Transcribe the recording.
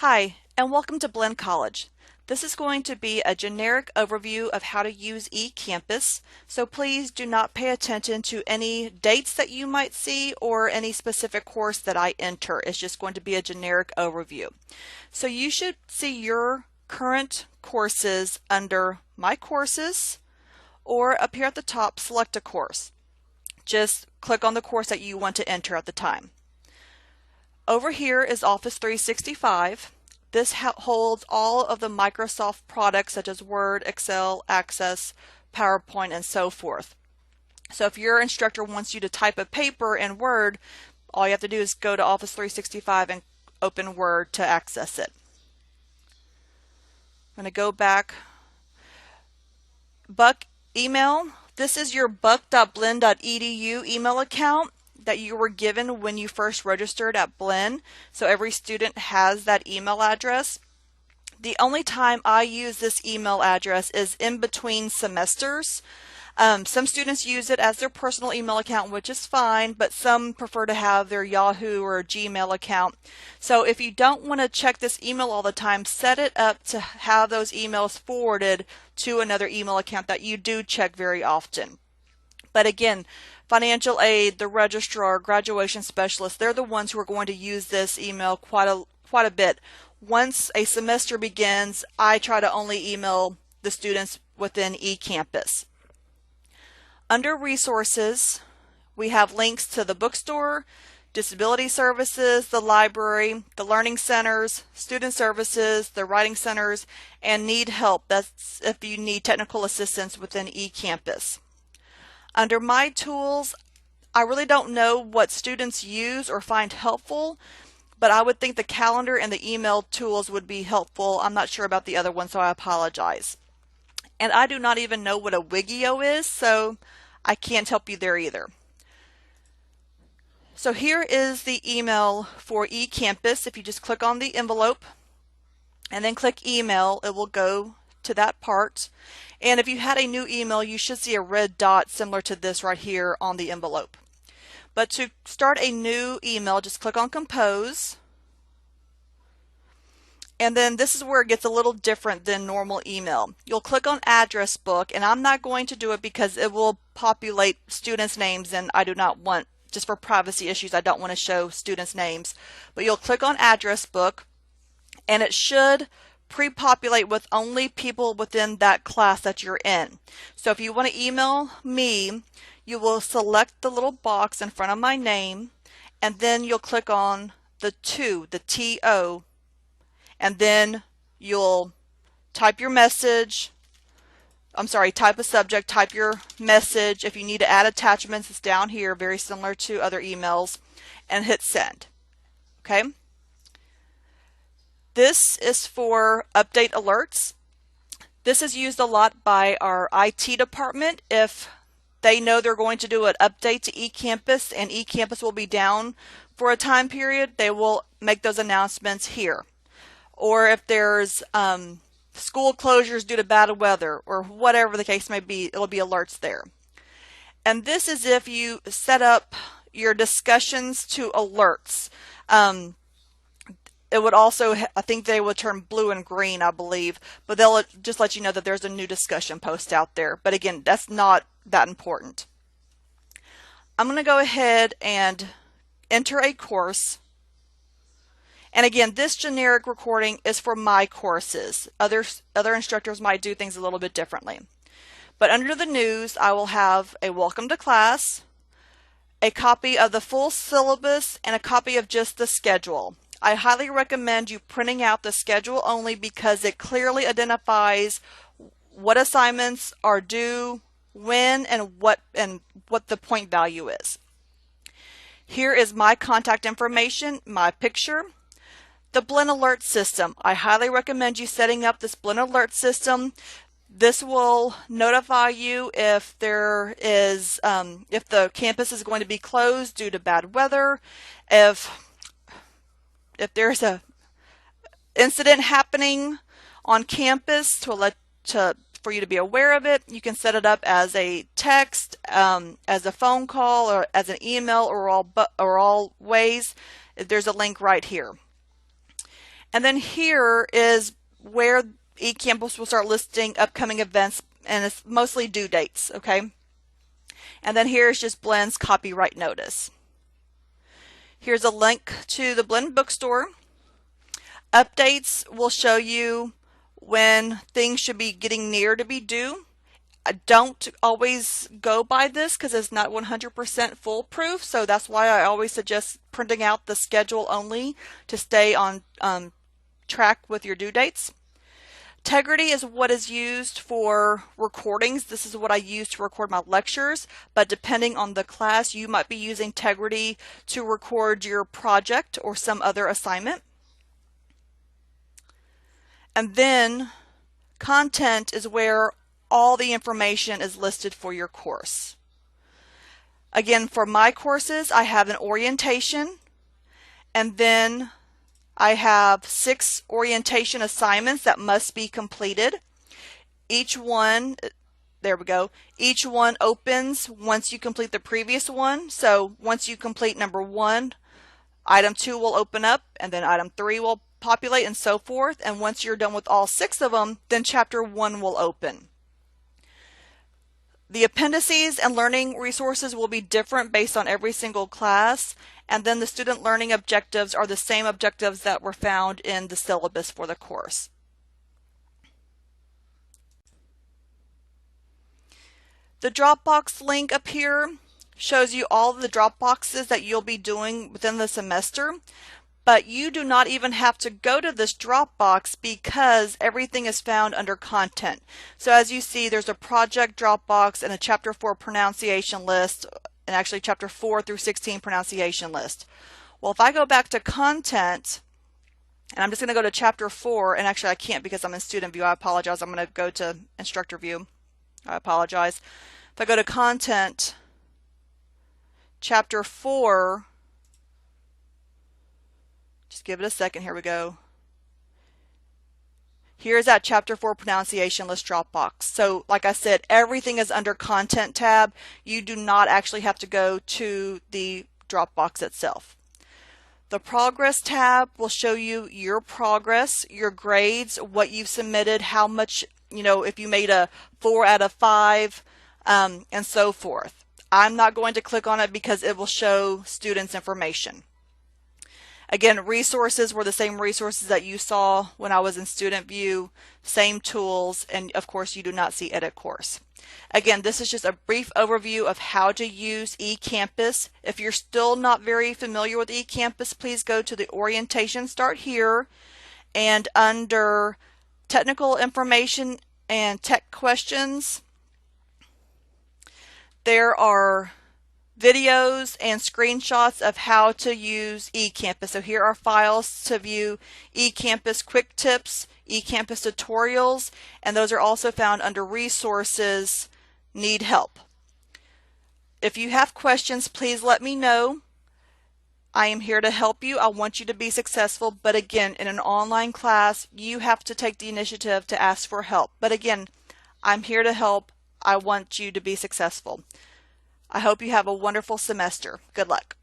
Hi, and welcome to Blinn College. This is going to be a generic overview of how to use eCampus, so please do not pay attention to any dates that you might see or any specific course that I enter. It's just going to be a generic overview. So you should see your current courses under My Courses, or up here at the top, select a course. Just click on the course that you want to enter at the time. Over here is Office 365. This holds all of the Microsoft products such as Word, Excel, Access, PowerPoint, and so forth. So if your instructor wants you to type a paper in Word, all you have to do is go to Office 365 and open Word to access it. I'm going to go back. Buck email. This is your buck.blinn.edu email account that you were given when you first registered at Blinn. So every student has that email address. The only time I use this email address is in between semesters. Some students use it as their personal email account, which is fine, but some prefer to have their Yahoo or Gmail account. So if you don't want to check this email all the time, set it up to have those emails forwarded to another email account that you do check very often. But again, financial aid, the registrar, graduation specialist, they're the ones who are going to use this email quite a bit. Once a semester begins, I try to only email the students within eCampus. Under resources, we have links to the bookstore, disability services, the library, the learning centers, student services, the writing centers, and need help. That's if you need technical assistance within eCampus. Under My Tools, I really don't know what students use or find helpful, but I would think the calendar and the email tools would be helpful. I'm not sure about the other one, so I apologize. And I do not even know what a Wigio is, so I can't help you there either. So here is the email for eCampus. If you just click on the envelope and then click email, it will go to that part. And if you had a new email, you should see a red dot similar to this right here on the envelope. But to start a new email, just click on Compose. And then this is where it gets a little different than normal email. You'll click on Address Book, and I'm not going to do it because it will populate students' names, and I do not want, just for privacy issues, I don't want to show students' names. But you'll click on Address Book, and it should pre-populate with only people within that class that you're in. So if you want to email me, you will select the little box in front of my name, and then you'll click on the TO, and then you'll type your message. Type a subject, type your message. If you need to add attachments, it's down here, very similar to other emails, and hit send. Okay? This is for update alerts. This is used a lot by our IT department. If they know they're going to do an update to eCampus and eCampus will be down for a time period, they will make those announcements here. Or if there's school closures due to bad weather or whatever the case may be, it'll be alerts there. And this is if you set up your discussions to alerts. It would also, I think they would turn blue and green, I believe, but they'll just let you know that there's a new discussion post out there. But again, that's not that important. I'm going to go ahead and enter a course. And again, this generic recording is for my courses. Other instructors might do things a little bit differently. But under the news, I will have a welcome to class, a copy of the full syllabus, and a copy of just the schedule. I highly recommend you printing out the schedule only because it clearly identifies what assignments are due, when, and what the point value is. Here is my contact information, my picture. The Blinn Alert System. I highly recommend you setting up this Blinn Alert System. This will notify you if there is, if the campus is going to be closed due to bad weather, if there's a incident happening on campus for you to be aware of it. You can set it up as a text, as a phone call, or as an email, or all ways. There's a link right here. And then here is where eCampus will start listing upcoming events, and it's mostly due dates, okay? And then here's just Blend's copyright notice. Here's a link to the Blend bookstore. Updates will show you when things should be getting near to be due. I don't always go by this because it's not 100% foolproof, so that's why I always suggest printing out the schedule only to stay on track with your due dates. Tegrity is what is used for recordings. This is what I use to record my lectures, but depending on the class, you might be using Tegrity to record your project or some other assignment. And then content is where all the information is listed for your course. Again, for my courses, I have an orientation, and then I have 6 orientation assignments that must be completed. Each one, there we go, each one opens once you complete the previous one. So once you complete number 1, item 2 will open up, and then item 3 will populate, and so forth. And once you're done with all 6 of them, then chapter 1 will open. The appendices and learning resources will be different based on every single class, and then the student learning objectives are the same objectives that were found in the syllabus for the course. The Dropbox link up here shows you all of the Dropboxes that you'll be doing within the semester. But you do not even have to go to this Dropbox because everything is found under content. So as you see, there's a project Dropbox and a chapter 4 pronunciation list, and actually chapter 4 through 16 pronunciation list. Well, if I go back to content, and I'm just going to go to chapter 4, and actually I can't because I'm in student view. I apologize. I'm going to go to instructor view. I apologize. If I go to content, chapter 4, just give it a second. Here we go. Here's that chapter 4 pronunciation list Dropbox. So like I said, everything is under content tab. You do not actually have to go to the Dropbox itself. The progress tab will show you your progress, your grades, what you've submitted, how much, if you made a 4 out of 5, and so forth. I'm not going to click on it because it will show students' information. Again, resources were the same resources that you saw when I was in student view, same tools, and of course you do not see edit course. Again, this is just a brief overview of how to use eCampus. If you're still not very familiar with eCampus, please go to the orientation start here, and under technical information and tech questions, there are videos and screenshots of how to use eCampus. So here are files to view eCampus quick tips, eCampus tutorials, and those are also found under resources, need help. If you have questions, please let me know. I am here to help you. I want you to be successful, but again, in an online class, you have to take the initiative to ask for help. But again, I'm here to help. I want you to be successful. I hope you have a wonderful semester. Good luck.